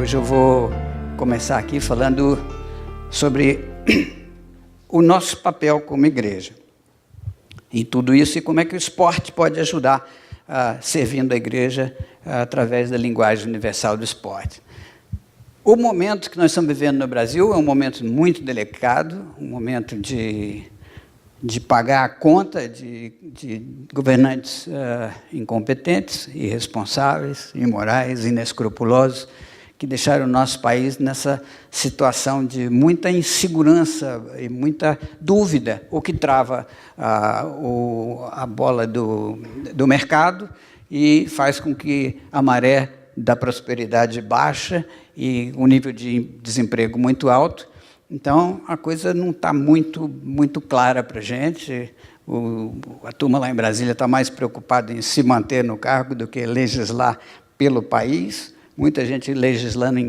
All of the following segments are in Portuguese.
Hoje eu vou começar aqui falando sobre o nosso papel como igreja. Em tudo isso e como é que o esporte pode ajudar servindo a igreja através da linguagem universal do esporte. O momento que nós estamos vivendo no Brasil é um momento muito delicado, um momento de pagar a conta de governantes incompetentes, irresponsáveis, imorais, inescrupulosos, que deixaram o nosso país nessa situação de muita insegurança e muita dúvida, o que trava a bola do mercado e faz com que a maré da prosperidade baixa e o nível de desemprego muito alto. Então, a coisa não está muito clara para a gente. A turma lá em Brasília está mais preocupada em se manter no cargo do que legislar pelo país. Muita gente legislando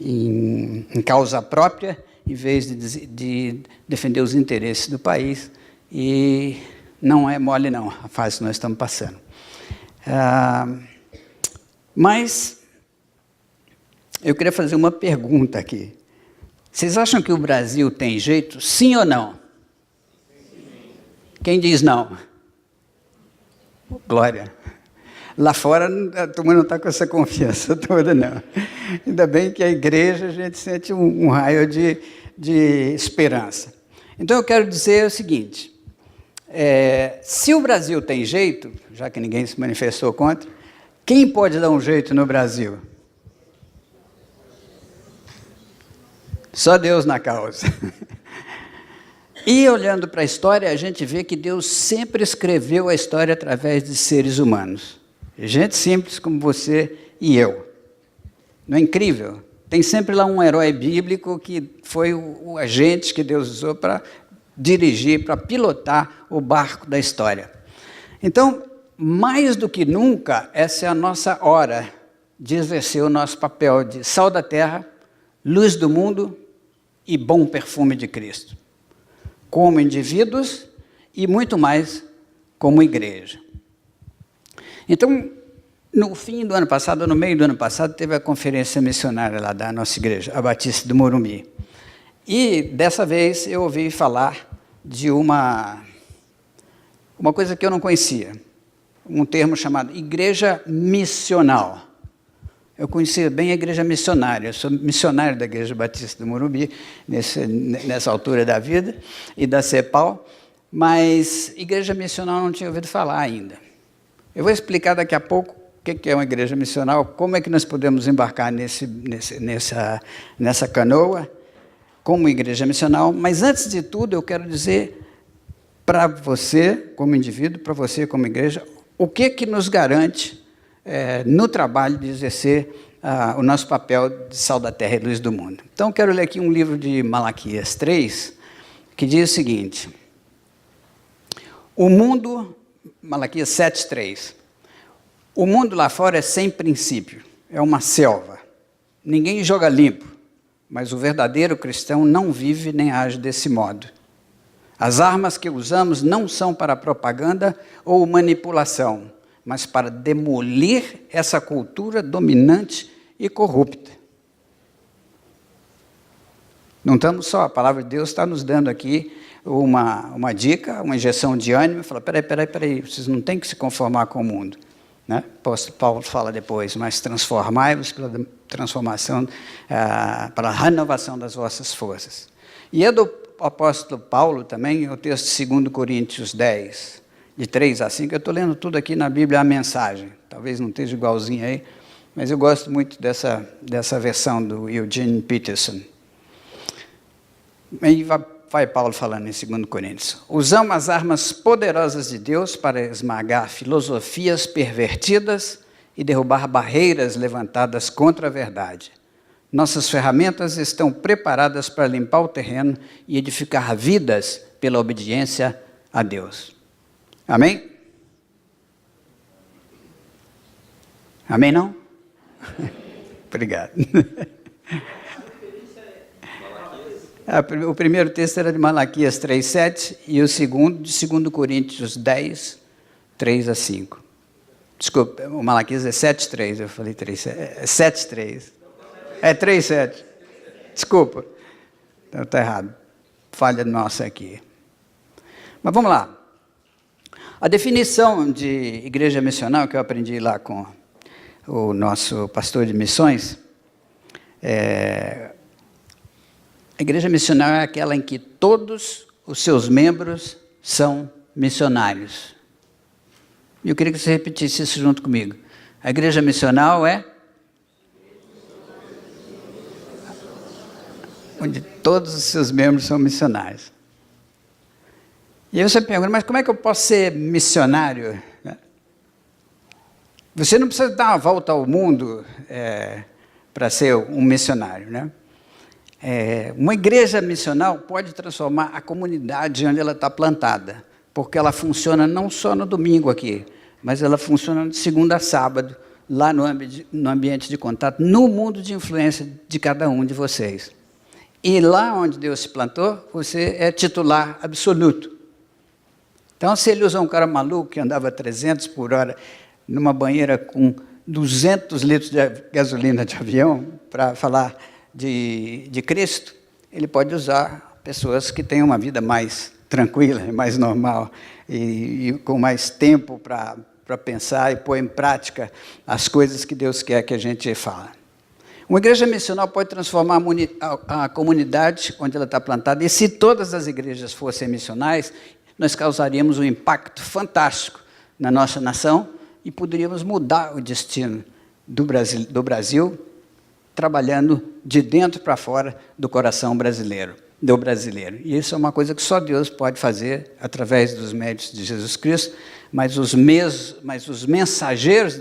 em causa própria, em vez de defender os interesses do país. E não é mole, não, a fase que nós estamos passando. Mas eu queria fazer uma pergunta aqui. Vocês acham que o Brasil tem jeito, sim ou não? Quem diz não? Glória. Lá fora a turma não está com essa confiança toda, não. Ainda bem que a igreja a gente sente um raio de esperança. Então eu quero dizer o seguinte, se o Brasil tem jeito, já que ninguém se manifestou contra, quem pode dar um jeito no Brasil? Só Deus na causa. E olhando para a história, a gente vê que Deus sempre escreveu a história através de seres humanos. Gente simples como você e eu. Não é incrível? Tem sempre lá um herói bíblico que foi o agente que Deus usou para dirigir, para pilotar o barco da história. Então, mais do que nunca, essa é a nossa hora de exercer o nosso papel de sal da terra, luz do mundo e bom perfume de Cristo. Como indivíduos e muito mais como igreja. Então, no fim do ano passado, no meio do ano passado, teve a conferência missionária lá da nossa igreja, a Batista do Morumbi. E, dessa vez, eu ouvi falar de uma coisa que eu não conhecia, um termo chamado igreja missional. Eu conhecia bem a igreja missionária, eu sou missionário da Igreja Batista do Morumbi, nessa altura da vida, e da CEPAL, mas igreja missional não tinha ouvido falar ainda. Eu vou explicar daqui a pouco o que é uma igreja missional, como é que nós podemos embarcar nessa canoa, como igreja missional, mas antes de tudo eu quero dizer para você como indivíduo, para você como igreja, o que nos garante no trabalho de exercer o nosso papel de sal da terra e luz do mundo. Então, quero ler aqui um livro de Malaquias 3, que diz o seguinte, Malaquias 7:3, o mundo lá fora é sem princípio, é uma selva, ninguém joga limpo, mas o verdadeiro cristão não vive nem age desse modo. As armas que usamos não são para propaganda ou manipulação, mas para demolir essa cultura dominante e corrupta. Não estamos só, a palavra de Deus está nos dando aqui uma dica, uma injeção de ânimo, fala, peraí, vocês não têm que se conformar com o mundo. Né? Paulo fala depois, mas transformai-vos pela transformação, pela renovação das vossas forças. E é do apóstolo Paulo também, o texto de 2 Coríntios 10, de 3 a 5, eu estou lendo tudo aqui na Bíblia, a mensagem. Talvez não esteja igualzinho aí, mas eu gosto muito dessa versão do Eugene Peterson. E vai Paulo falando em 2 Coríntios. Usamos as armas poderosas de Deus para esmagar filosofias pervertidas e derrubar barreiras levantadas contra a verdade. Nossas ferramentas estão preparadas para limpar o terreno e edificar vidas pela obediência a Deus. Amém? Amém não? Obrigado. O primeiro texto era de Malaquias 3:7 e o segundo de 2 Coríntios 10, 3 a 5. Desculpa, o Malaquias é 7:3, eu falei 3, é 7:3. É 3,7. Desculpa. Está errado. Falha nossa aqui. Mas vamos lá. A definição de igreja missional que eu aprendi lá com o nosso pastor de missões, a igreja missional é aquela em que todos os seus membros são missionários. E eu queria que você repetisse isso junto comigo. A igreja missional é onde todos os seus membros são missionários. E aí você pergunta, mas como é que eu posso ser missionário? Você não precisa dar uma volta ao mundo para ser um missionário, né? Uma igreja missional pode transformar a comunidade onde ela está plantada, porque ela funciona não só no domingo aqui, mas ela funciona de segunda a sábado, lá no ambiente de contato, no mundo de influência de cada um de vocês. E lá onde Deus se plantou, você é titular absoluto. Então, se ele usa um cara maluco que andava 300 por hora numa banheira com 200 litros de gasolina de avião para falar de Cristo, ele pode usar pessoas que têm uma vida mais tranquila, mais normal e com mais tempo para pensar e pôr em prática as coisas que Deus quer que a gente fale. Uma igreja missional pode transformar a comunidade onde ela está plantada, e se todas as igrejas fossem missionais, nós causaríamos um impacto fantástico na nossa nação e poderíamos mudar o destino do Brasil, trabalhando de dentro para fora do coração brasileiro. E isso é uma coisa que só Deus pode fazer através dos méritos de Jesus Cristo, mas os mensageiros,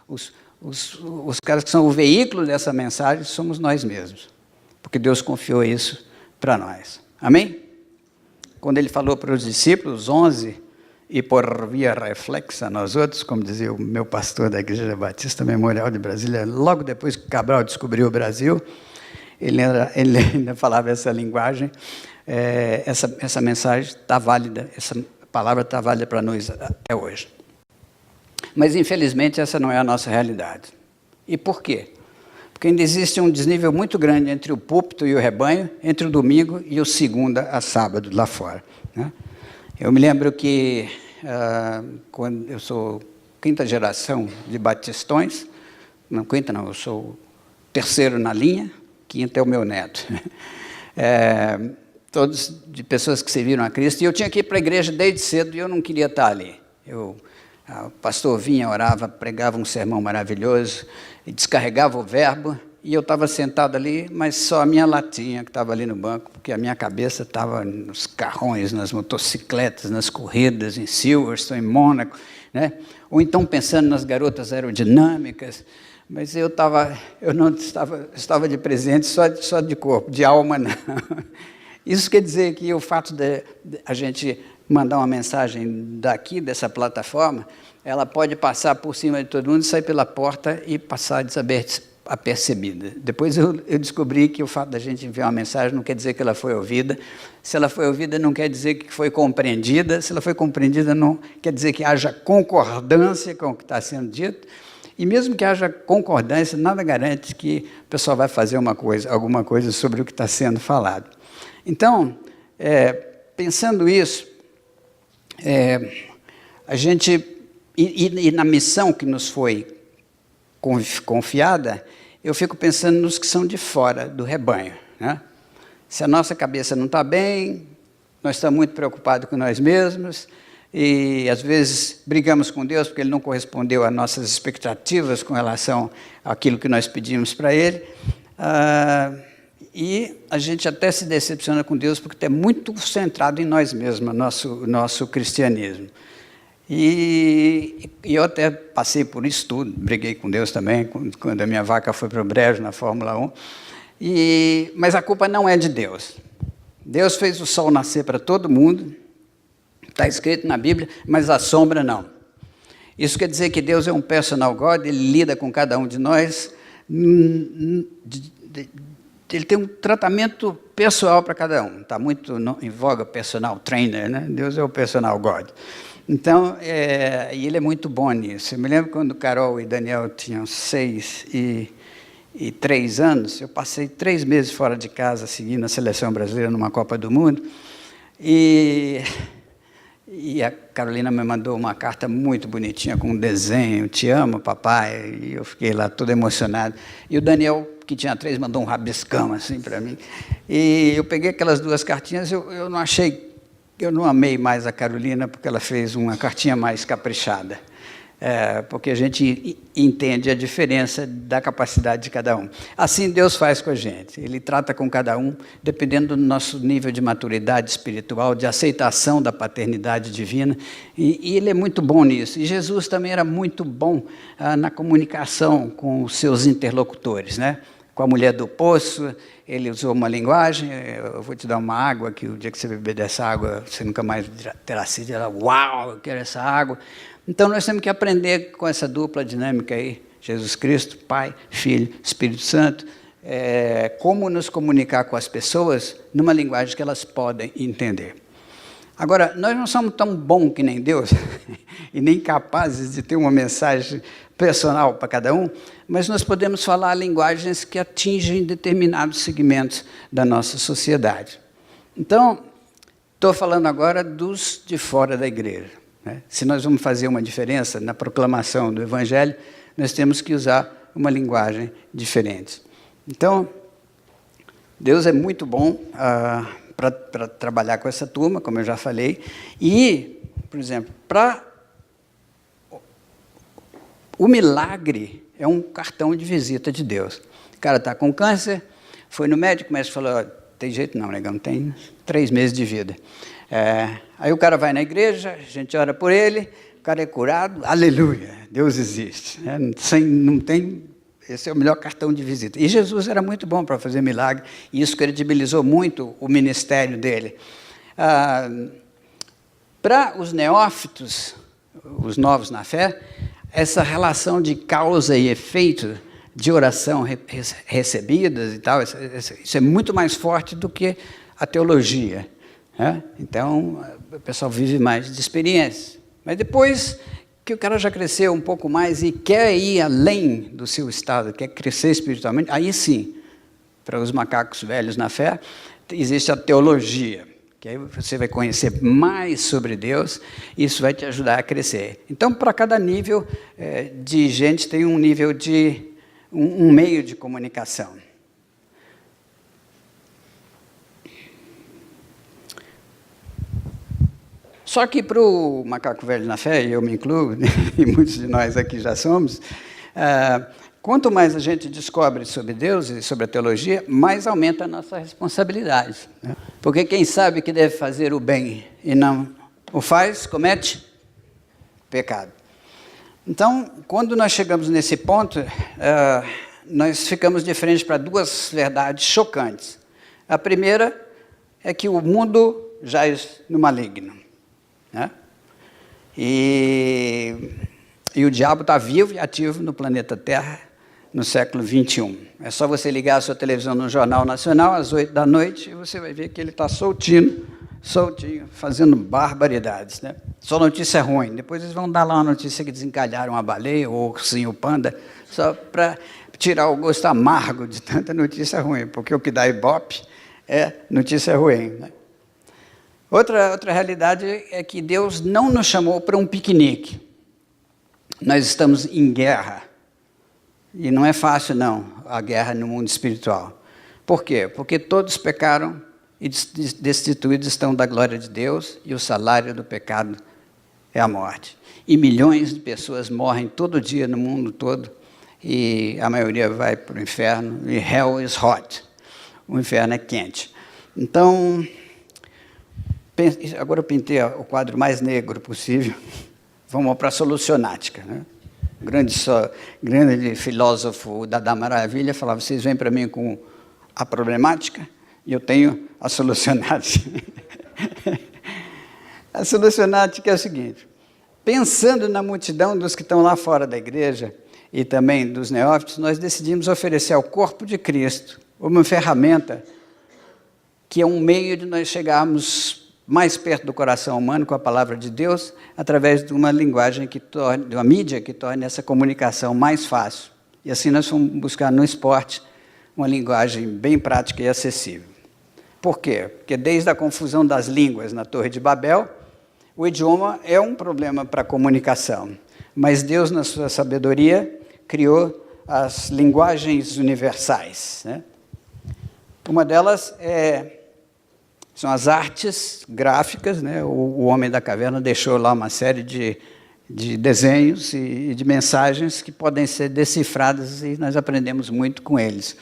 os caras que são o veículo dessa mensagem, somos nós mesmos, porque Deus confiou isso para nós. Amém? Quando ele falou para os discípulos, 11, e por via reflexa nós outros, como dizia o meu pastor da Igreja Batista Memorial de Brasília, logo depois que Cabral descobriu o Brasil, ele ainda falava essa linguagem, essa mensagem está válida, essa palavra está válida para nós até hoje. Mas, infelizmente, essa não é a nossa realidade. E por quê? Porque ainda existe um desnível muito grande entre o púlpito e o rebanho, entre o domingo e o segunda a sábado, lá fora, né? Eu me lembro que, quando eu sou quinta geração de batistões, não quinta não, eu sou terceiro na linha, quinta é o meu neto, todos de pessoas que serviram a Cristo, e eu tinha que ir para a igreja desde cedo e eu não queria estar ali. O pastor vinha, orava, pregava um sermão maravilhoso, e descarregava o verbo, e eu estava sentado ali, mas só a minha latinha que estava ali no banco, porque a minha cabeça estava nos carrões, nas motocicletas, nas corridas, em Silverstone, em Mônaco, né? Ou então pensando nas garotas aerodinâmicas, mas eu não estava de presente só de corpo, de alma não. Isso quer dizer que o fato de a gente mandar uma mensagem daqui, dessa plataforma, ela pode passar por cima de todo mundo, sair pela porta e passar desapercebida. Depois eu descobri que o fato da gente enviar uma mensagem não quer dizer que ela foi ouvida. Se ela foi ouvida, não quer dizer que foi compreendida. Se ela foi compreendida, não quer dizer que haja concordância com o que está sendo dito. E mesmo que haja concordância, nada garante que o pessoal vai fazer alguma coisa sobre o que está sendo falado. Então, pensando isso, a gente, e na missão que nos foi confiada, eu fico pensando nos que são de fora do rebanho, né? Se a nossa cabeça não está bem, nós estamos muito preocupados com nós mesmos, e às vezes brigamos com Deus porque Ele não correspondeu às nossas expectativas com relação àquilo que nós pedimos para Ele, e a gente até se decepciona com Deus porque é muito centrado em nós mesmos, nosso cristianismo. E eu até passei por isso tudo, briguei com Deus também, quando a minha vaca foi para o brejo na Fórmula 1. Mas a culpa não é de Deus. Deus fez o sol nascer para todo mundo, está escrito na Bíblia, mas a sombra não. Isso quer dizer que Deus é um personal God, Ele lida com cada um de nós, Ele tem um tratamento pessoal para cada um. Está muito em voga personal trainer, né? Deus é o personal God. Então, e Ele é muito bom nisso. Eu me lembro quando Carol e Daniel tinham 6 e anos, eu passei 3 meses fora de casa, seguindo a seleção brasileira numa Copa do Mundo, e a Carolina me mandou uma carta muito bonitinha, com um desenho, "Te amo, papai", e eu fiquei lá todo emocionado. E o Daniel, que tinha 3, mandou um rabiscão assim para mim. E eu peguei aquelas 2 cartinhas, eu não amei mais a Carolina, porque ela fez uma cartinha mais caprichada. Porque a gente entende a diferença da capacidade de cada um. Assim Deus faz com a gente. Ele trata com cada um, dependendo do nosso nível de maturidade espiritual, de aceitação da paternidade divina, e Ele é muito bom nisso. E Jesus também era muito bom na comunicação com os seus interlocutores, né? Com a mulher do poço, ele usou uma linguagem: "Eu vou te dar uma água, que o dia que você beber dessa água, você nunca mais terá sede". Ela: "Uau, eu quero essa água". Então, nós temos que aprender com essa dupla dinâmica aí, Jesus Cristo, Pai, Filho, Espírito Santo, como nos comunicar com as pessoas numa linguagem que elas podem entender. Agora, nós não somos tão bons que nem Deus, e nem capazes de ter uma mensagem personal para cada um, mas nós podemos falar linguagens que atingem determinados segmentos da nossa sociedade. Então, estou falando agora dos de fora da igreja. Se nós vamos fazer uma diferença na proclamação do Evangelho, nós temos que usar uma linguagem diferente. Então, Deus é muito bom para trabalhar com essa turma, como eu já falei, e, por exemplo, o milagre é um cartão de visita de Deus. O cara está com câncer, foi no médico, o médico falou: "Tem jeito não, negão, tem 3 meses de vida". Aí o cara vai na igreja, a gente ora por ele, o cara é curado, aleluia, Deus existe. Não tem, esse é o melhor cartão de visita. E Jesus era muito bom para fazer milagre, e isso credibilizou muito o ministério dele. Para os neófitos, os novos na fé, essa relação de causa e efeito de oração recebidas e tal, isso é muito mais forte do que a teologia. Então, o pessoal vive mais de experiência. Mas depois que o cara já cresceu um pouco mais e quer ir além do seu estado, quer crescer espiritualmente, aí sim, para os macacos velhos na fé, existe a teologia, que aí você vai conhecer mais sobre Deus, e isso vai te ajudar a crescer. Então, para cada nível de gente, tem um nível de um meio de comunicação. Só que para o macaco velho na fé, e eu me incluo, e muitos de nós aqui já somos, quanto mais a gente descobre sobre Deus e sobre a teologia, mais aumenta a nossa responsabilidade. Porque quem sabe que deve fazer o bem e não o faz, comete pecado. Então, quando nós chegamos nesse ponto, nós ficamos de frente para 2 verdades chocantes. A primeira é que o mundo jaz no maligno. E o diabo está vivo e ativo no planeta Terra no século 21. É só você ligar a sua televisão no Jornal Nacional às 8 da noite e você vai ver que ele está soltinho, fazendo barbaridades. Só notícia ruim. Depois eles vão dar lá uma notícia que desencalharam a baleia, ou o ursinho, o panda, só para tirar o gosto amargo de tanta notícia ruim, porque o que dá ibope é notícia ruim. Outra realidade é que Deus não nos chamou para um piquenique. Nós estamos em guerra. E não é fácil, não, a guerra no mundo espiritual. Por quê? Porque todos pecaram e destituídos estão da glória de Deus, e o salário do pecado é a morte. E milhões de pessoas morrem todo dia no mundo todo, e a maioria vai para o inferno, e hell is hot. O inferno é quente. Então, agora eu pintei o quadro mais negro possível. Vamos para a solucionática. Grande filósofo da Maravilha falava: vocês vêm para mim com a problemática e eu tenho a solucionática. A solucionática é o seguinte: pensando na multidão dos que estão lá fora da igreja e também dos neófitos, nós decidimos oferecer ao corpo de Cristo uma ferramenta que é um meio de nós chegarmos mais perto do coração humano com a palavra de Deus, através de uma linguagem de uma mídia que torne essa comunicação mais fácil E assim nós fomos buscar no esporte uma linguagem bem prática e acessível. Por quê? Porque desde a confusão das línguas na Torre de Babel, o idioma é um problema para a comunicação. Mas Deus, na sua sabedoria, criou as linguagens universais, né? Uma delas são as artes gráficas, né? O Homem da Caverna deixou lá uma série de desenhos e de mensagens que podem ser decifradas e nós aprendemos muito com eles.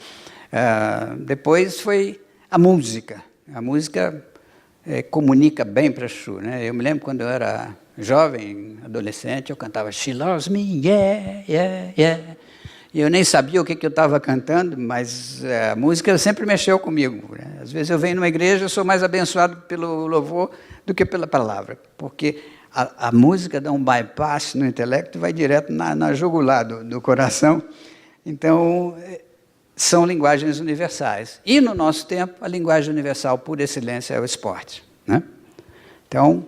Depois foi a música. A música comunica bem para Chu, né? Eu me lembro quando eu era jovem, adolescente, eu cantava She Loves Me, yeah, yeah, yeah. E eu nem sabia o que eu estava cantando, mas a música sempre mexeu comigo, né? Às vezes eu venho numa igreja, eu sou mais abençoado pelo louvor do que pela palavra, porque a música dá um bypass no intelecto e vai direto na jugular do coração. Então, são linguagens universais. E, no nosso tempo, a linguagem universal, por excelência, é o esporte, né? Então,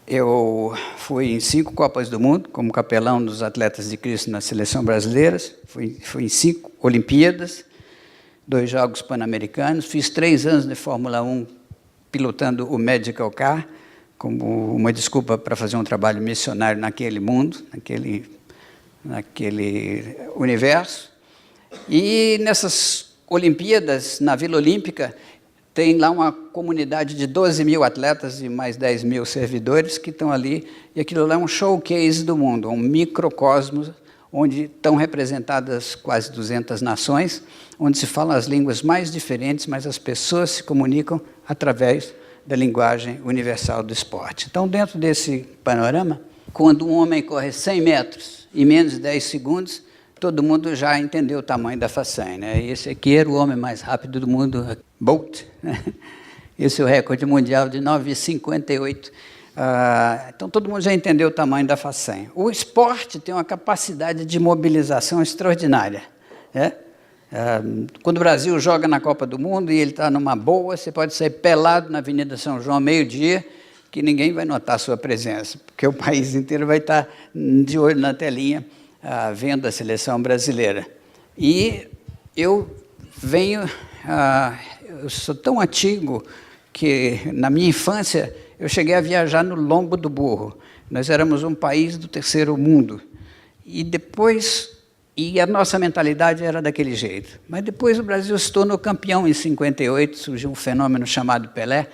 eu fui em 5 Copas do Mundo, como capelão dos Atletas de Cristo na seleção brasileira, fui em 5 Olimpíadas, 2 Jogos Pan-Americanos, fiz 3 anos de Fórmula 1 pilotando o Medical Car, como uma desculpa para fazer um trabalho missionário naquele mundo, naquele universo. E nessas Olimpíadas, na Vila Olímpica, tem lá uma comunidade de 12 mil atletas e mais 10 mil servidores que estão ali, e aquilo lá é um showcase do mundo, um microcosmos, onde estão representadas quase 200 nações, onde se falam as línguas mais diferentes, mas as pessoas se comunicam através da linguagem universal do esporte. Então, dentro desse panorama, quando um homem corre 100 metros em menos de 10 segundos, todo mundo já entendeu o tamanho da façanha, né? Esse aqui era o homem mais rápido do mundo, Bolt, né? Esse é o recorde mundial de 9,58. Então, todo mundo já entendeu o tamanho da façanha. O esporte tem uma capacidade de mobilização extraordinária, né? Quando o Brasil joga na Copa do Mundo e ele está numa boa, você pode sair pelado na Avenida São João, meio-dia, que ninguém vai notar a sua presença, porque o país inteiro vai estar de olho na telinha, vendo a seleção brasileira. E eu eu sou tão antigo que, na minha infância, eu cheguei a viajar no lombo do burro. Nós éramos um país do terceiro mundo. E a nossa mentalidade era daquele jeito. Mas depois o Brasil se tornou campeão em 58, surgiu um fenômeno chamado Pelé,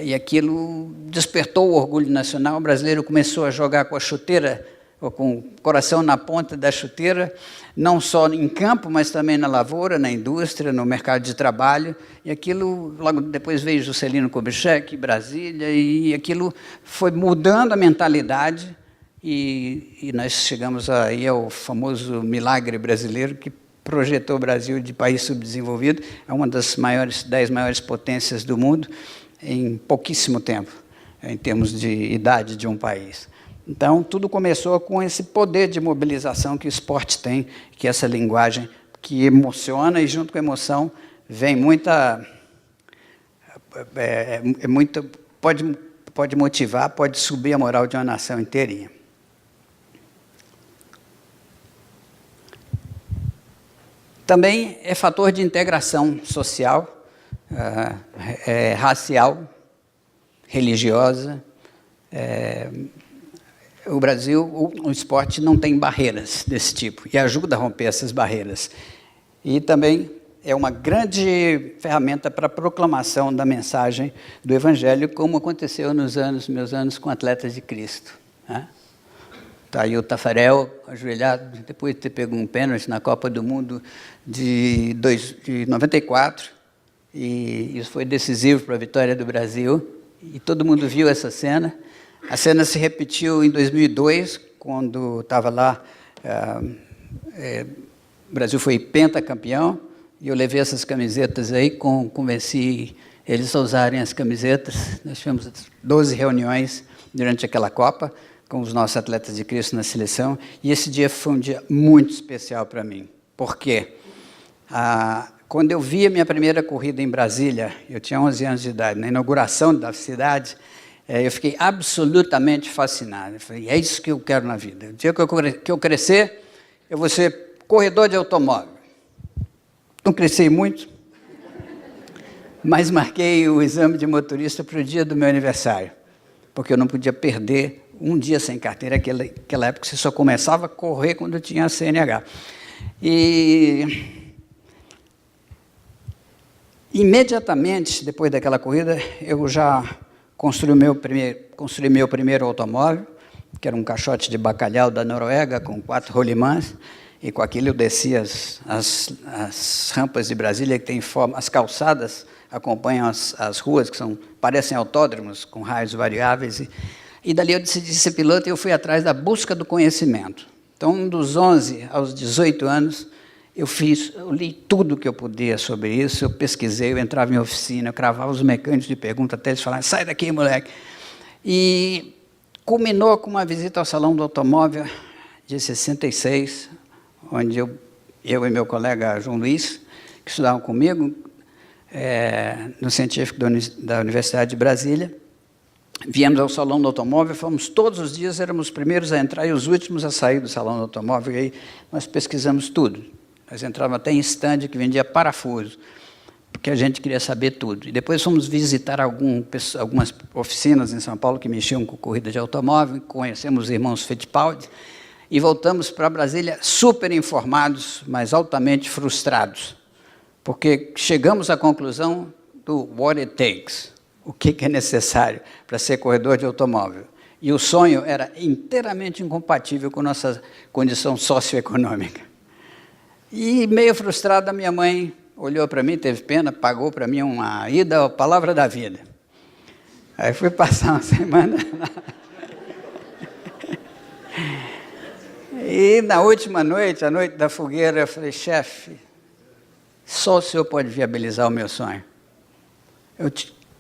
e aquilo despertou o orgulho nacional. O brasileiro começou a jogar com a chuteira, ou com o coração na ponta da chuteira, não só em campo, mas também na lavoura, na indústria, no mercado de trabalho. E aquilo, logo depois veio Juscelino Kubitschek, Brasília, e aquilo foi mudando a mentalidade, e nós chegamos aí ao famoso milagre brasileiro, que projetou o Brasil de país subdesenvolvido a uma das 10 maiores potências do mundo em pouquíssimo tempo, em termos de idade de um país. Então, tudo começou com esse poder de mobilização que o esporte tem, que é essa linguagem que emociona, e junto com a emoção vem pode motivar, pode subir a moral de uma nação inteirinha. Também é fator de integração social, racial, religiosa. O Brasil, o esporte não tem barreiras desse tipo e ajuda a romper essas barreiras. E também é uma grande ferramenta para a proclamação da mensagem do Evangelho, como aconteceu nos meus anos com Atletas de Cristo, né? Está aí o Tafarel, ajoelhado, depois de ter pego um pênalti na Copa do Mundo de 94, e isso foi decisivo para a vitória do Brasil, e todo mundo viu essa cena. A cena se repetiu em 2002, quando estava lá, o Brasil foi pentacampeão, e eu levei essas camisetas aí, convenci eles a usarem as camisetas. Nós tivemos 12 reuniões durante aquela Copa, com os nossos Atletas de Cristo na seleção, e esse dia foi um dia muito especial para mim. Por quê? Quando eu vi a minha primeira corrida em Brasília, eu tinha 11 anos de idade, na inauguração da cidade, Eu fiquei absolutamente fascinado. Eu falei, é isso que eu quero na vida. O dia que eu crescer, eu vou ser corredor de automóvel. Não cresci muito, mas marquei o exame de motorista para o dia do meu aniversário, porque eu não podia perder um dia sem carteira. Naquela época você só começava a correr quando tinha a CNH. E imediatamente depois daquela corrida, eu já construí meu primeiro automóvel, que era um caixote de bacalhau da Noruega, com 4 rolimãs, e com aquilo eu descia as rampas de Brasília, que tem forma, as calçadas acompanham as ruas, que parecem autódromos, com raios variáveis, e dali eu decidi ser piloto e eu fui atrás da busca do conhecimento. Então, dos 11 aos 18 anos, eu li tudo que eu podia sobre isso, eu pesquisei, eu entrava em oficina, eu cravava os mecânicos de pergunta até eles falarem, sai daqui, moleque. E culminou com uma visita ao Salão do Automóvel de 66, onde eu e meu colega João Luiz, que estudavam comigo, no Científico da Universidade de Brasília, viemos ao Salão do Automóvel, fomos todos os dias, éramos os primeiros a entrar e os últimos a sair do Salão do Automóvel, e aí nós pesquisamos tudo. Nós entrávamos até em stand que vendia parafuso, porque a gente queria saber tudo. E depois fomos visitar algumas oficinas em São Paulo que mexiam com corrida de automóvel, conhecemos os irmãos Fittipaldi, e voltamos para Brasília super informados, mas altamente frustrados, porque chegamos à conclusão do what it takes, o que é necessário para ser corredor de automóvel. E o sonho era inteiramente incompatível com nossa condição socioeconômica. E, meio frustrada, minha mãe olhou para mim, teve pena, pagou para mim uma ida à Palavra da Vida. Aí fui passar uma semana lá. E na última noite, a noite da fogueira, eu falei, chefe, só o senhor pode viabilizar o meu sonho.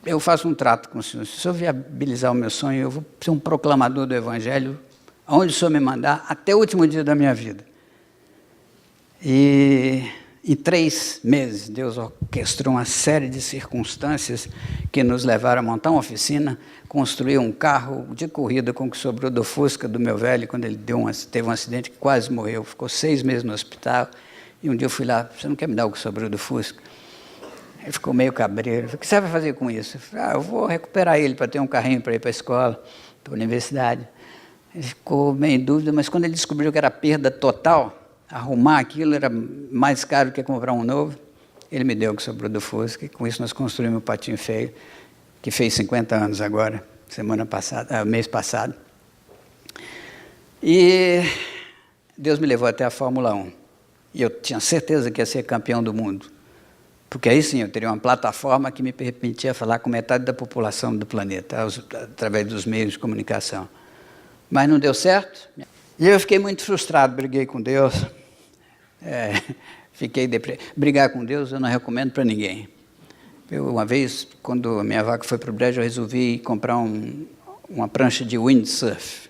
Eu faço um trato com o senhor. Se o senhor viabilizar o meu sonho, eu vou ser um proclamador do Evangelho, aonde o senhor me mandar, até o último dia da minha vida. E em 3 meses, Deus orquestrou uma série de circunstâncias que nos levaram a montar uma oficina, construir um carro de corrida com o que sobrou do Fusca do meu velho, quando ele teve um acidente que quase morreu, ficou 6 meses no hospital, e um dia eu fui lá, você não quer me dar o que sobrou do Fusca? Ele ficou meio cabreiro, eu falei, o que você vai fazer com isso? Eu falei, eu vou recuperar ele para ter um carrinho para ir para a escola, para a universidade. Ele ficou meio em dúvida, mas quando ele descobriu que era perda total, arrumar aquilo era mais caro que comprar um novo, ele me deu o que sobrou do Fusca, e com isso nós construímos o Patinho Feio, que fez 50 anos agora, mês passado. E Deus me levou até a Fórmula 1. E eu tinha certeza que ia ser campeão do mundo. Porque aí sim eu teria uma plataforma que me permitia falar com metade da população do planeta, através dos meios de comunicação. Mas não deu certo. E eu fiquei muito frustrado, briguei com Deus. Brigar com Deus eu não recomendo para ninguém. Uma vez, quando a minha vaca foi para o brejo, eu resolvi comprar uma prancha de windsurf.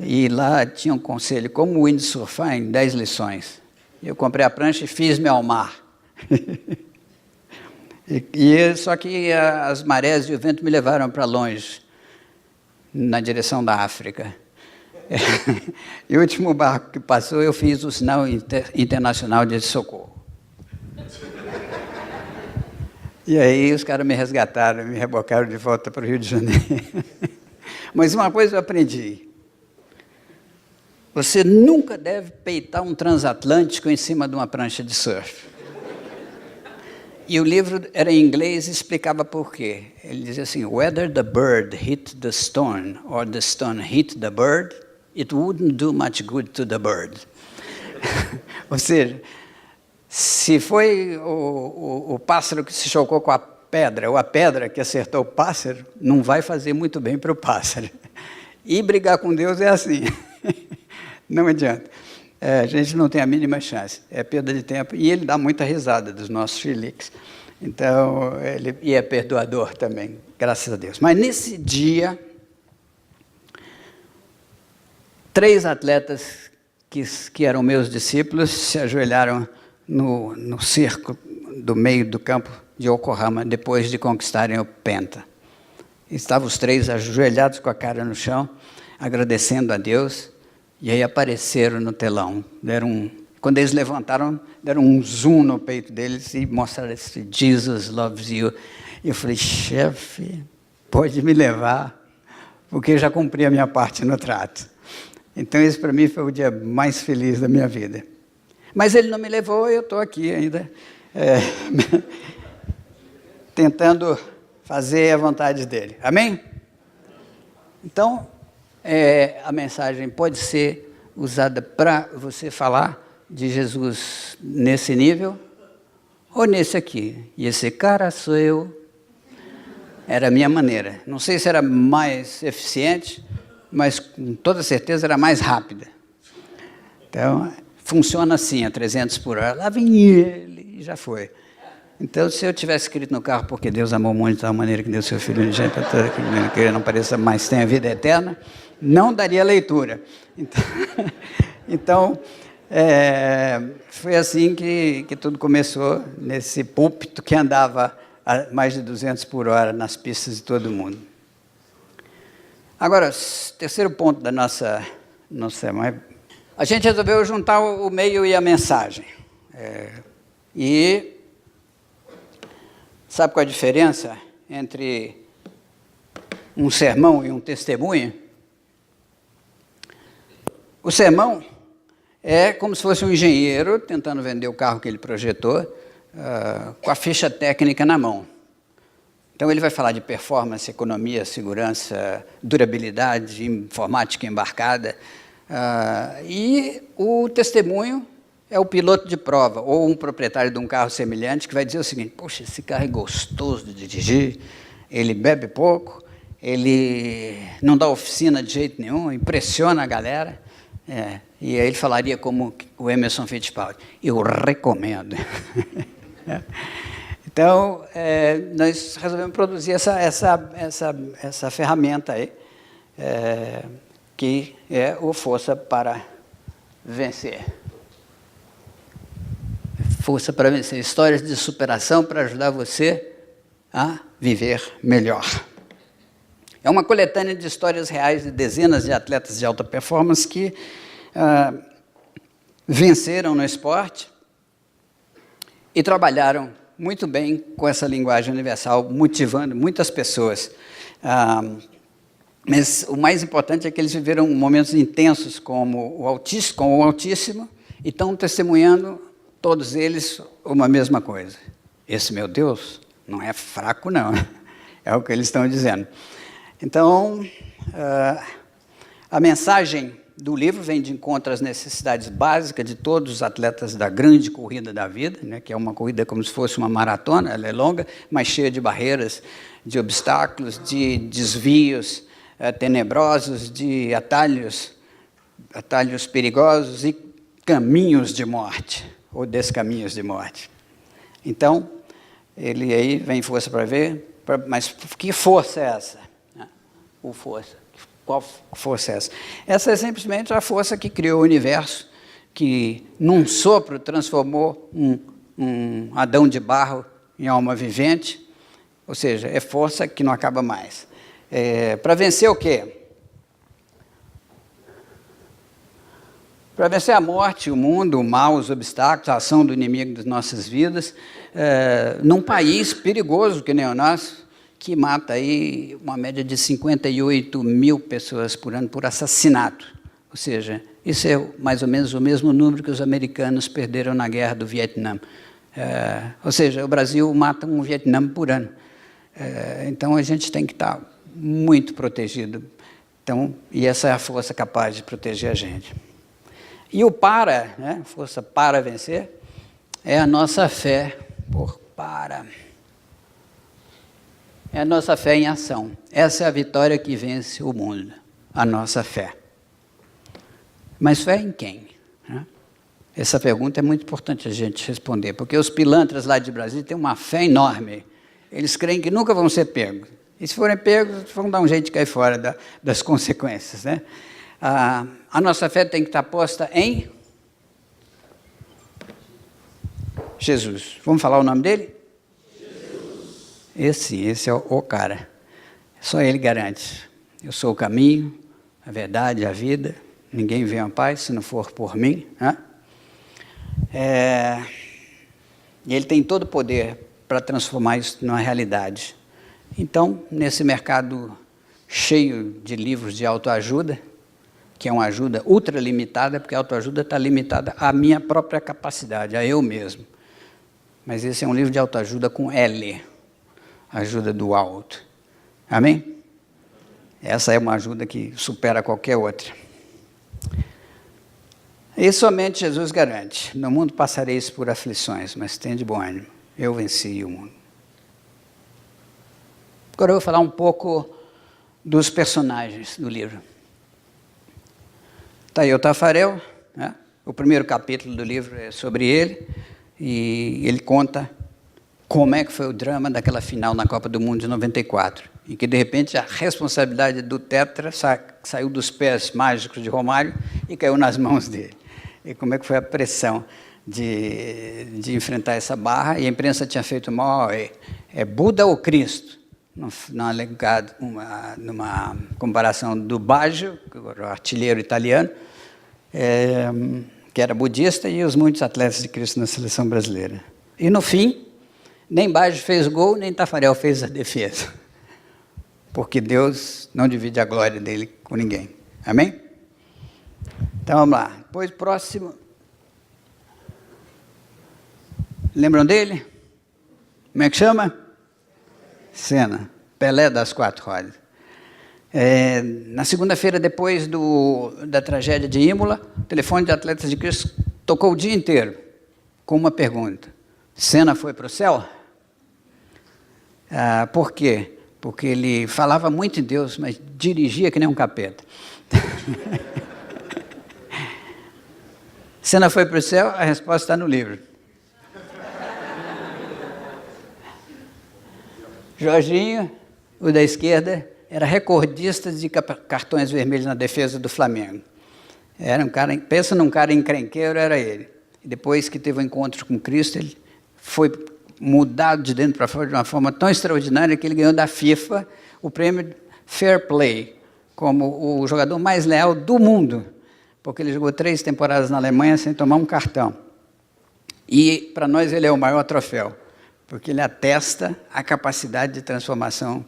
E lá tinha um conselho, como windsurfar em 10 lições. Eu comprei a prancha e fiz-me ao mar. Só que as marés e o vento me levaram para longe, na direção da África. E o último barco que passou, eu fiz o sinal internacional de socorro. E aí os caras me resgataram, me rebocaram de volta para o Rio de Janeiro. Mas uma coisa eu aprendi. Você nunca deve peitar um transatlântico em cima de uma prancha de surf. E o livro era em inglês e explicava por quê. Ele dizia assim, whether the bird hit the stone or the stone hit the bird, it wouldn't do much good to the bird. Ou seja, se foi o pássaro que se chocou com a pedra, ou a pedra que acertou o pássaro, não vai fazer muito bem para o pássaro. E brigar com Deus é assim. Não adianta. A gente não tem a mínima chance. É perda de tempo. E ele dá muita risada dos nossos chiliques. Então, e é perdoador também, graças a Deus. Mas nesse dia, 3 atletas que eram meus discípulos se ajoelharam no cerco do meio do campo de Yokohama, depois de conquistarem o Penta. Estavam os três ajoelhados com a cara no chão, agradecendo a Deus, e aí apareceram no telão. Quando eles levantaram, deram um zoom no peito deles e mostraram esse Jesus loves you. E eu falei, chefe, pode me levar, porque eu já cumpri a minha parte no trato. Então esse para mim foi o dia mais feliz da minha vida. Mas ele não me levou e eu estou aqui ainda, tentando fazer a vontade dele. Amém? Então, a mensagem pode ser usada para você falar de Jesus nesse nível ou nesse aqui. E esse cara sou eu. Era a minha maneira. Não sei se era mais eficiente, mas com toda certeza era mais rápida. Então, funciona assim, a 300 por hora. Lá vem ele e já foi. Então, se eu tivesse escrito no carro, porque Deus amou muito de tal maneira que deu seu filho unigênito para todo aquele que ele não pareça mais tem a vida eterna, não daria leitura. Então foi assim que tudo começou, nesse púlpito que andava a mais de 200 por hora nas pistas de todo mundo. Agora, terceiro ponto da nossa a gente resolveu juntar o meio e a mensagem. E sabe qual é a diferença entre um sermão e um testemunho? O sermão é como se fosse um engenheiro tentando vender o carro que ele projetou, com a ficha técnica na mão. Então ele vai falar de performance, economia, segurança, durabilidade, informática embarcada. E o testemunho é o piloto de prova, ou um proprietário de um carro semelhante que vai dizer o seguinte: poxa, esse carro é gostoso de dirigir, ele bebe pouco, ele não dá oficina de jeito nenhum, impressiona a galera. E aí ele falaria como o Emerson Fittipaldi: eu recomendo. Então, nós resolvemos produzir essa ferramenta aí, que é o Força para Vencer. Força para Vencer. Histórias de superação para ajudar você a viver melhor. É uma coletânea de histórias reais de dezenas de atletas de alta performance que venceram no esporte e trabalharam muito bem com essa linguagem universal, motivando muitas pessoas. Mas o mais importante é que eles viveram momentos intensos com o Altíssimo e estão testemunhando, todos eles, uma mesma coisa. Esse meu Deus não é fraco, não. É o que eles estão dizendo. Então, a mensagem do livro vem de encontro às necessidades básicas de todos os atletas da grande corrida da vida, né, que é uma corrida como se fosse uma maratona. Ela é longa, mas cheia de barreiras, de obstáculos, de desvios tenebrosos, de atalhos perigosos e caminhos de morte, ou descaminhos de morte. Então, ele aí vem Força para Ver, mas que força é essa? O Força. Qual força é essa? Essa é simplesmente a força que criou o universo, que num sopro transformou um Adão de barro em alma vivente, ou seja, é força que não acaba mais. Para vencer o quê? Para vencer a morte, o mundo, o mal, os obstáculos, a ação do inimigo das nossas vidas, num país perigoso que nem o nosso, que mata aí uma média de 58 mil pessoas por ano por assassinato. Ou seja, isso é mais ou menos o mesmo número que os americanos perderam na guerra do Vietnã. Ou seja, o Brasil mata um Vietnã por ano. Então, a gente tem que estar muito protegido. Então, e essa é a força capaz de proteger a gente. E o força para vencer, é a nossa fé É a nossa fé em ação. Essa é a vitória que vence o mundo, a nossa fé. Mas fé em quem? Essa pergunta é muito importante a gente responder, porque os pilantras lá de Brasília têm uma fé enorme. Eles creem que nunca vão ser pegos. E se forem pegos, vão dar um jeito de cair fora das consequências, né? A nossa fé tem que estar posta em Jesus. Vamos falar o nome dele? Jesus. Esse é o cara. Só Ele garante. Eu sou o caminho, a verdade, a vida. Ninguém vem ao Pai se não for por mim. Né? E Ele tem todo o poder para transformar isso numa realidade. Então, nesse mercado cheio de livros de autoajuda, que é uma ajuda ultralimitada, porque a autoajuda está limitada à minha própria capacidade, a eu mesmo. Mas esse é um livro de autoajuda com L, ajuda do alto. Amém? Essa é uma ajuda que supera qualquer outra. E somente Jesus garante. No mundo passareis por aflições, mas tende bom ânimo. Eu venci o mundo. Agora eu vou falar um pouco dos personagens do livro. Está aí o Tafarel, né? O primeiro capítulo do livro é sobre ele, e ele conta como é que foi o drama daquela final na Copa do Mundo de 94, em que, de repente, a responsabilidade do tetra saiu dos pés mágicos de Romário e caiu nas mãos dele. E como é que foi a pressão de enfrentar essa barra, e a imprensa tinha feito mal, é Buda ou Cristo? Numa comparação do Baggio, o artilheiro italiano, que era budista, e os muitos atletas de Cristo na seleção brasileira. E no fim, nem Baggio fez gol, nem Tafarel fez a defesa. Porque Deus não divide a glória dele com ninguém. Amém? Então vamos lá. Depois, próximo. Lembram dele? Como é que chama? Senna. Pelé das 4 rodas. Na segunda-feira, depois da tragédia de Imola, o telefone de Atletas de Cristo tocou o dia inteiro com uma pergunta. Senna foi para o céu? Por quê? Porque ele falava muito em Deus, mas dirigia que nem um capeta. Senna foi para o céu? A resposta está no livro. Jorginho, o da esquerda, era recordista de cartões vermelhos na defesa do Flamengo. Era um cara, pensa num cara encrenqueiro, era ele. E depois que teve um encontro com Cristo, ele foi mudado de dentro para fora de uma forma tão extraordinária que ele ganhou da FIFA o prêmio Fair Play, como o jogador mais leal do mundo, porque ele jogou 3 temporadas na Alemanha sem tomar um cartão. E, para nós, ele é o maior troféu, porque ele atesta a capacidade de transformação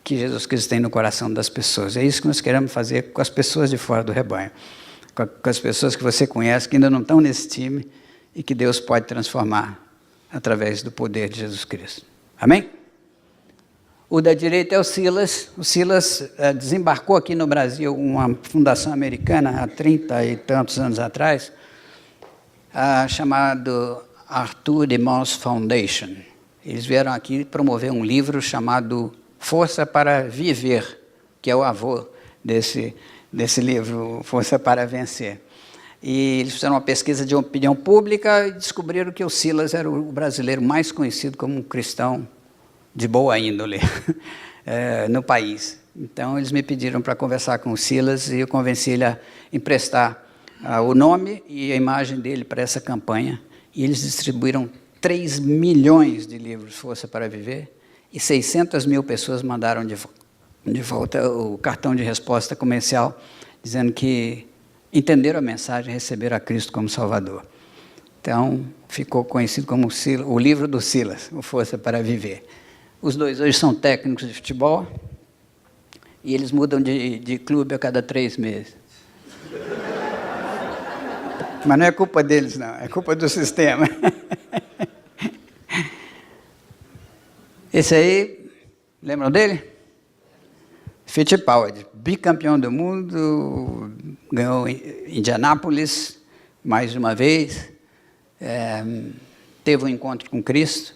que Jesus Cristo tem no coração das pessoas. É isso que nós queremos fazer com as pessoas de fora do rebanho, com as pessoas que você conhece, que ainda não estão nesse time, e que Deus pode transformar através do poder de Jesus Cristo. Amém? O da direita é o Silas. O Silas desembarcou aqui no Brasil uma fundação americana há 30 e tantos anos atrás, chamado Arthur Demons Foundation. Eles vieram aqui promover um livro chamado Força para Viver, que é o avô desse livro, Força para Vencer. E eles fizeram uma pesquisa de opinião pública e descobriram que o Silas era o brasileiro mais conhecido como um cristão de boa índole no país. Então, eles me pediram para conversar com o Silas e eu convenci ele a emprestar o nome e a imagem dele para essa campanha. E eles distribuíram 3 milhões de livros Força para Viver e 600 mil pessoas mandaram de volta o cartão de resposta comercial, dizendo que entenderam a mensagem e receberam a Cristo como Salvador. Então, ficou conhecido como o livro do Silas, o Força para Viver. Os dois hoje são técnicos de futebol e eles mudam de clube a cada 3 meses. Mas não é culpa deles, não. É culpa do sistema. Esse aí, lembram dele? Fittipaldi, bicampeão do mundo, ganhou em Indianápolis mais uma vez, teve um encontro com Cristo,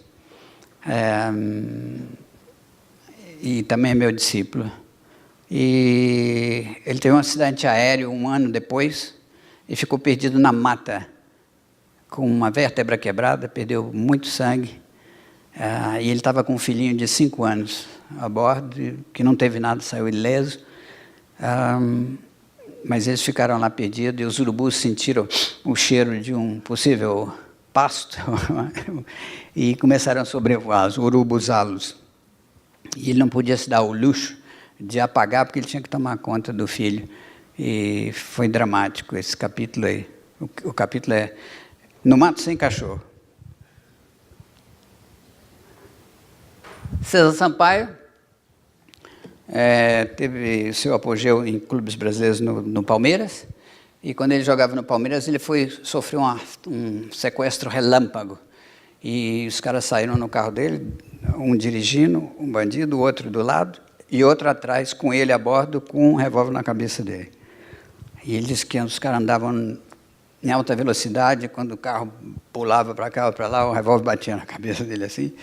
e também é meu discípulo. E ele teve um acidente aéreo 1 ano depois e ficou perdido na mata, com uma vértebra quebrada, perdeu muito sangue, e ele estava com um filhinho de 5 anos a bordo, que não teve nada, saiu ileso, mas eles ficaram lá perdidos e os urubus sentiram o cheiro de um possível pasto e começaram a sobrevoar, os urubuzalos. E ele não podia se dar o luxo de apagar, porque ele tinha que tomar conta do filho. E foi dramático esse capítulo aí. O capítulo é No Mato Sem Cachorro. César Sampaio teve seu apogeu em clubes brasileiros no Palmeiras, e quando ele jogava no Palmeiras, ele sofreu um sequestro relâmpago, e os caras saíram no carro dele, um dirigindo, um bandido, o outro do lado, e outro atrás, com ele a bordo, com um revólver na cabeça dele. E ele disse que os caras andavam em alta velocidade, quando o carro pulava para cá ou para lá, o revólver batia na cabeça dele assim.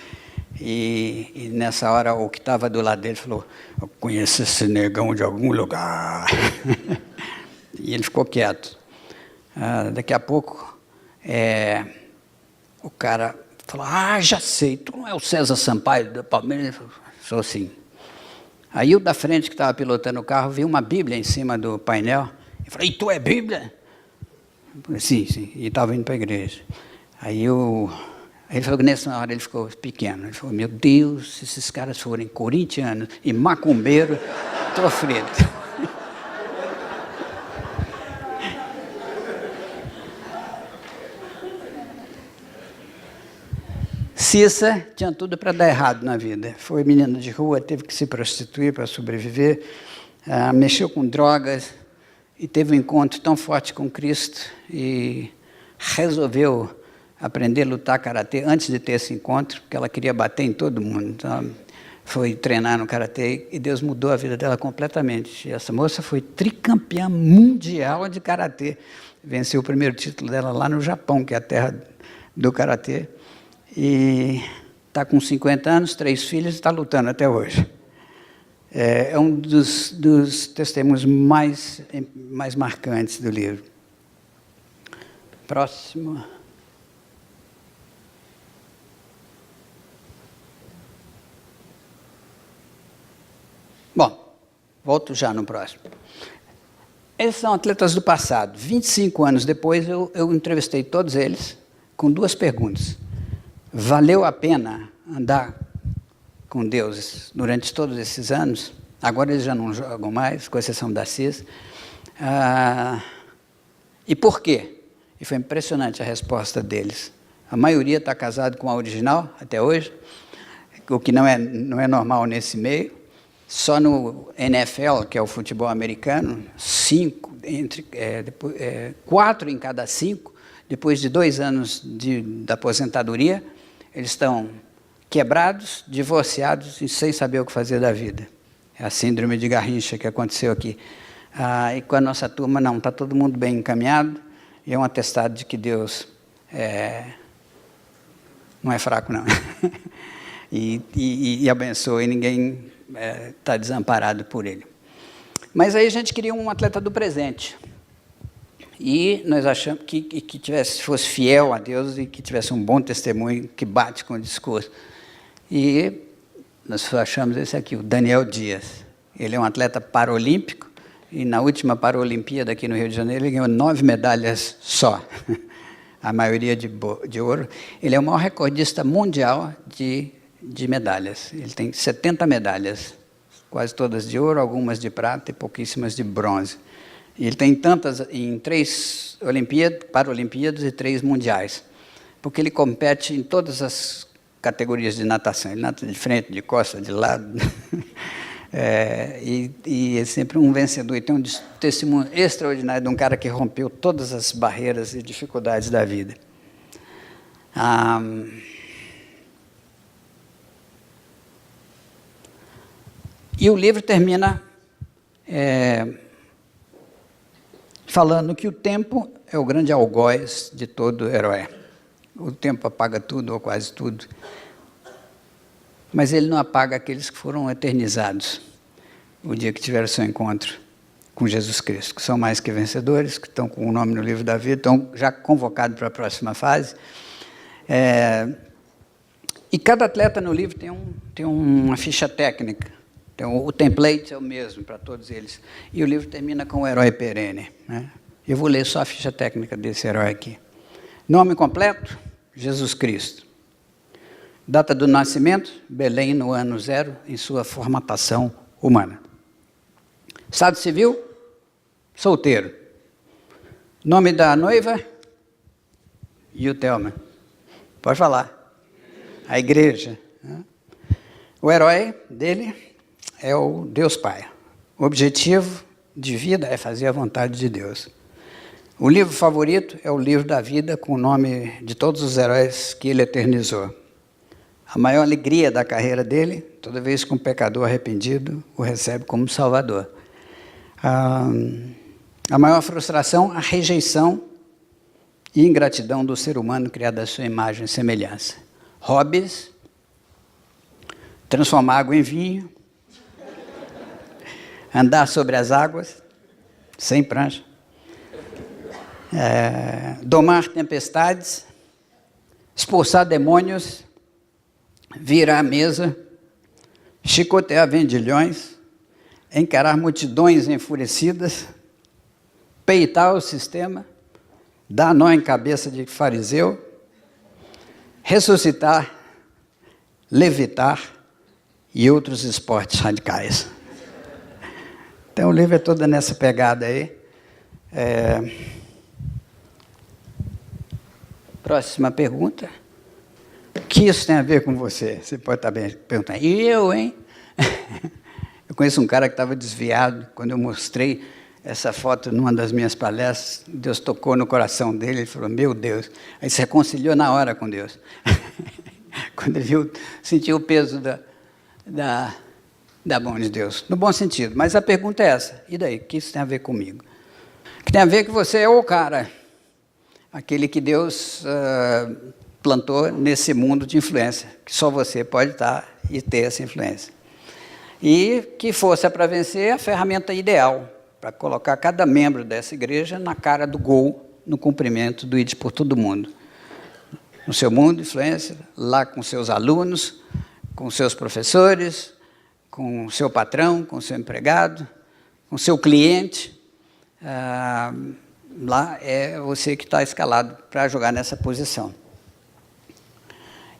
E nessa hora, o que estava do lado dele falou: eu conheço esse negão de algum lugar. E ele ficou quieto. Daqui a pouco, o cara falou: já sei, tu não é o César Sampaio do Palmeiras? Ele falou: sou sim. Aí o da frente, que estava pilotando o carro, viu uma Bíblia em cima do painel. Eu falei: e tu é Bíblia? Eu falei: sim, sim. E estava indo para a igreja. Aí ele falou que nessa hora ele ficou pequeno. Ele falou: meu Deus, se esses caras forem corintianos e macumbeiro, estou frito. Cissa tinha tudo para dar errado na vida. Foi menina de rua, teve que se prostituir para sobreviver, mexeu com drogas e teve um encontro tão forte com Cristo e resolveu aprender a lutar karatê antes de ter esse encontro, porque ela queria bater em todo mundo. Então, foi treinar no karatê e Deus mudou a vida dela completamente. Essa moça foi tricampeã mundial de karatê. Venceu o primeiro título dela lá no Japão, que é a terra do karatê. E está com 50 anos, 3 filhos e está lutando até hoje. É um dos testemunhos mais marcantes do livro. Próximo. Bom, volto já no próximo. Esses são atletas do passado. 25 anos depois, eu entrevistei todos eles com 2 perguntas. Valeu a pena andar com Deus durante todos esses anos? Agora eles já não jogam mais, com exceção da CIS. E por quê? E foi impressionante a resposta deles. A maioria está casado com a original até hoje, o que não é normal nesse meio. Só no NFL, que é o futebol americano, 4 em cada 5, depois de 2 anos da aposentadoria, eles estão quebrados, divorciados e sem saber o que fazer da vida. É a síndrome de Garrincha que aconteceu aqui. E com a nossa turma, não, está todo mundo bem encaminhado, e é um atestado de que Deus não é fraco, não. e abençoa, e ninguém está desamparado por ele. Mas aí a gente queria um atleta do presente. E nós achamos que fosse fiel a Deus e que tivesse um bom testemunho, que bate com o discurso. E nós achamos esse aqui, o Daniel Dias. Ele é um atleta paralímpico e na última Paralimpíada aqui no Rio de Janeiro ele ganhou 9 medalhas só, a maioria de ouro. Ele é o maior recordista mundial de medalhas. Ele tem 70 medalhas, quase todas de ouro, algumas de prata e pouquíssimas de bronze. E ele tem tantas em 3 Paralimpíadas e 3 mundiais, porque ele compete em todas as categorias de natação. Ele nada de frente, de costa, de lado. E é sempre um vencedor. E tem um testemunho extraordinário de um cara que rompeu todas as barreiras e dificuldades da vida. E o livro termina falando que o tempo é o grande algoz de todo herói. O tempo apaga tudo, ou quase tudo. Mas ele não apaga aqueles que foram eternizados o dia que tiveram seu encontro com Jesus Cristo, que são mais que vencedores, que estão com o nome no livro da vida, estão já convocados para a próxima fase. E cada atleta no livro tem uma ficha técnica. Então, o template é o mesmo para todos eles. E o livro termina com o herói perene, né? Eu vou ler só a ficha técnica desse herói aqui. Nome completo: Jesus Cristo. Data do nascimento, Belém no ano 0, em sua formatação humana. Estado civil, solteiro. Nome da noiva, Yutelma. Pode falar. A igreja. O herói dele é o Deus Pai. O objetivo de vida é fazer a vontade de Deus. O livro favorito é o livro da vida, com o nome de todos os heróis que ele eternizou. A maior alegria da carreira dele, toda vez que um pecador arrependido o recebe como Salvador. A maior frustração, a rejeição e ingratidão do ser humano criado à sua imagem e semelhança. Hobbies, transformar água em vinho, andar sobre as águas, sem prancha, domar tempestades, expulsar demônios, virar a mesa, chicotear vendilhões, encarar multidões enfurecidas, peitar o sistema, dar nó em cabeça de fariseu, ressuscitar, levitar e outros esportes radicais. Então o livro é todo nessa pegada aí. Próxima pergunta. O que isso tem a ver com você? Você pode estar bem perguntando. E eu, hein? Eu conheço um cara que estava desviado. Quando eu mostrei essa foto numa das minhas palestras, Deus tocou no coração dele, ele falou, meu Deus. Aí se reconciliou na hora com Deus. Quando ele viu, sentiu o peso da mão de Deus. No bom sentido. Mas a pergunta é essa. E daí? O que isso tem a ver comigo? O que tem a ver que você é o cara. Aquele que Deus plantou nesse mundo de influência. Que só você pode estar e ter essa influência. E que força para vencer é a ferramenta ideal para colocar cada membro dessa igreja na cara do gol, no cumprimento do ID por todo mundo. No seu mundo, influência, lá com seus alunos, com seus professores, com o seu patrão, com o seu empregado, com o seu cliente. Lá é você que está escalado para jogar nessa posição.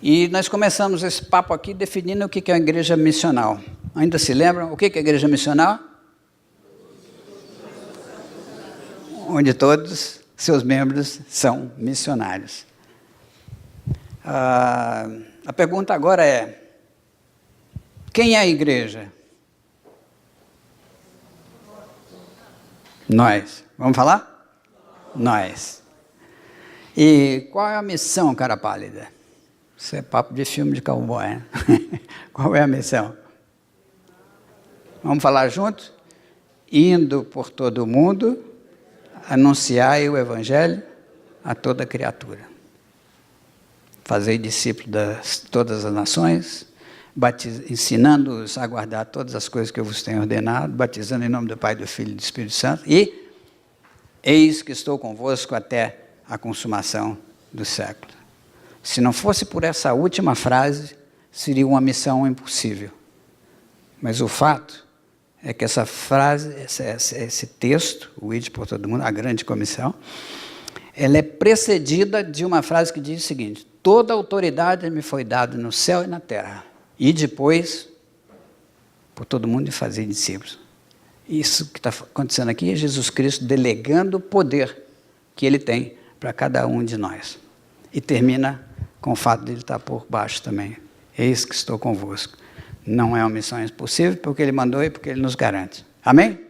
E nós começamos esse papo aqui definindo o que é a igreja missional. Ainda se lembram o que é a igreja missional? Onde todos seus membros são missionários. A pergunta agora é, quem é a igreja? Nós. Vamos falar? Nós. E qual é a missão, cara pálida? Isso é papo de filme de cowboy, né? Qual é a missão? Vamos falar juntos? Indo por todo o mundo, anunciai o Evangelho a toda criatura. Fazei discípulos de todas as nações, ensinando-os a guardar todas as coisas que eu vos tenho ordenado, batizando em nome do Pai, do Filho e do Espírito Santo, e eis que estou convosco até a consumação do século. Se não fosse por essa última frase, seria uma missão impossível. Mas o fato é que essa frase, esse texto, o Ide por todo mundo, a grande comissão, ela é precedida de uma frase que diz o seguinte, toda autoridade me foi dada no céu e na terra, e depois, por todo mundo, e fazer discípulos. Isso que está acontecendo aqui é Jesus Cristo delegando o poder que Ele tem para cada um de nós. E termina com o fato de Ele estar por baixo também. Eis que estou convosco. Não é uma missão impossível, porque Ele mandou e porque Ele nos garante. Amém?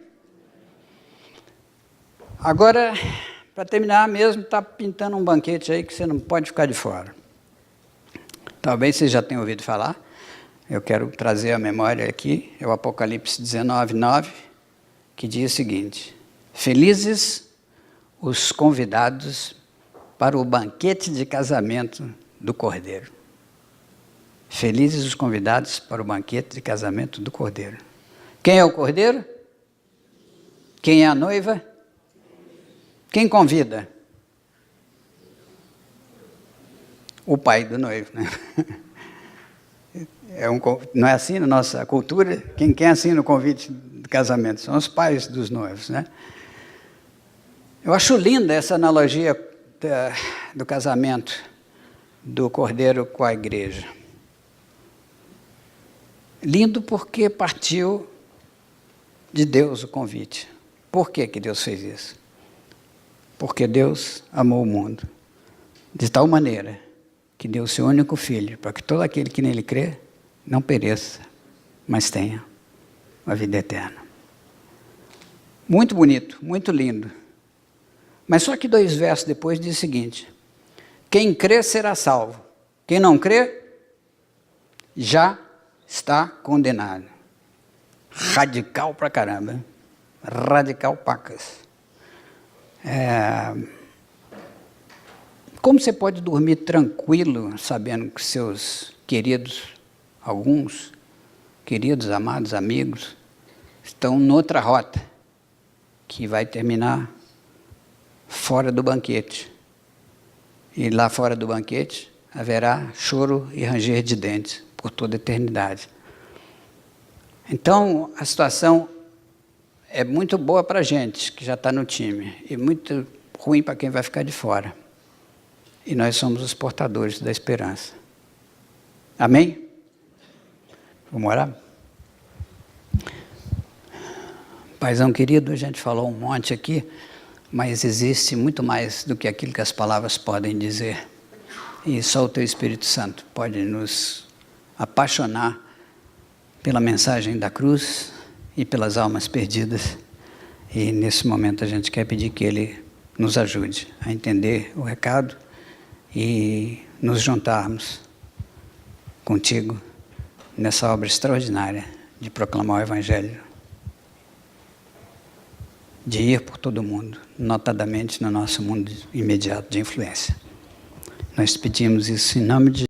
Agora, para terminar mesmo, está pintando um banquete aí que você não pode ficar de fora. Talvez você já tenha ouvido falar. Eu quero trazer a memória aqui. É o Apocalipse 19:9, que diz o seguinte, felizes os convidados para o banquete de casamento do Cordeiro. Felizes os convidados para o banquete de casamento do Cordeiro. Quem é o Cordeiro? Quem é a noiva? Quem convida? O pai do noivo, né? Não é assim na nossa cultura? Quem assina o convite de casamento? São os pais dos noivos, né? Eu acho linda essa analogia do casamento do Cordeiro com a igreja. Lindo porque partiu de Deus o convite. Por que que Deus fez isso? Porque Deus amou o mundo de tal maneira que deu o seu único Filho, para que todo aquele que nele crê não pereça, mas tenha a vida eterna. Muito bonito, muito lindo. Mas só que 2 versos depois diz o seguinte: quem crê será salvo, quem não crê já está condenado. Radical pra caramba. Radical pacas. Como você pode dormir tranquilo sabendo que seus queridos, alguns queridos, amados, amigos, estão noutra rota, que vai terminar fora do banquete. E lá fora do banquete haverá choro e ranger de dentes por toda a eternidade. Então, a situação é muito boa para a gente que já está no time e muito ruim para quem vai ficar de fora. E nós somos os portadores da esperança. Amém? Vamos orar? Paizão querido, a gente falou um monte aqui, mas existe muito mais do que aquilo que as palavras podem dizer. E só o Teu Espírito Santo pode nos apaixonar pela mensagem da cruz e pelas almas perdidas. E nesse momento a gente quer pedir que Ele nos ajude a entender o recado e nos juntarmos contigo nessa obra extraordinária de proclamar o Evangelho, de ir por todo o mundo, notadamente no nosso mundo imediato de influência. Nós pedimos isso em nome de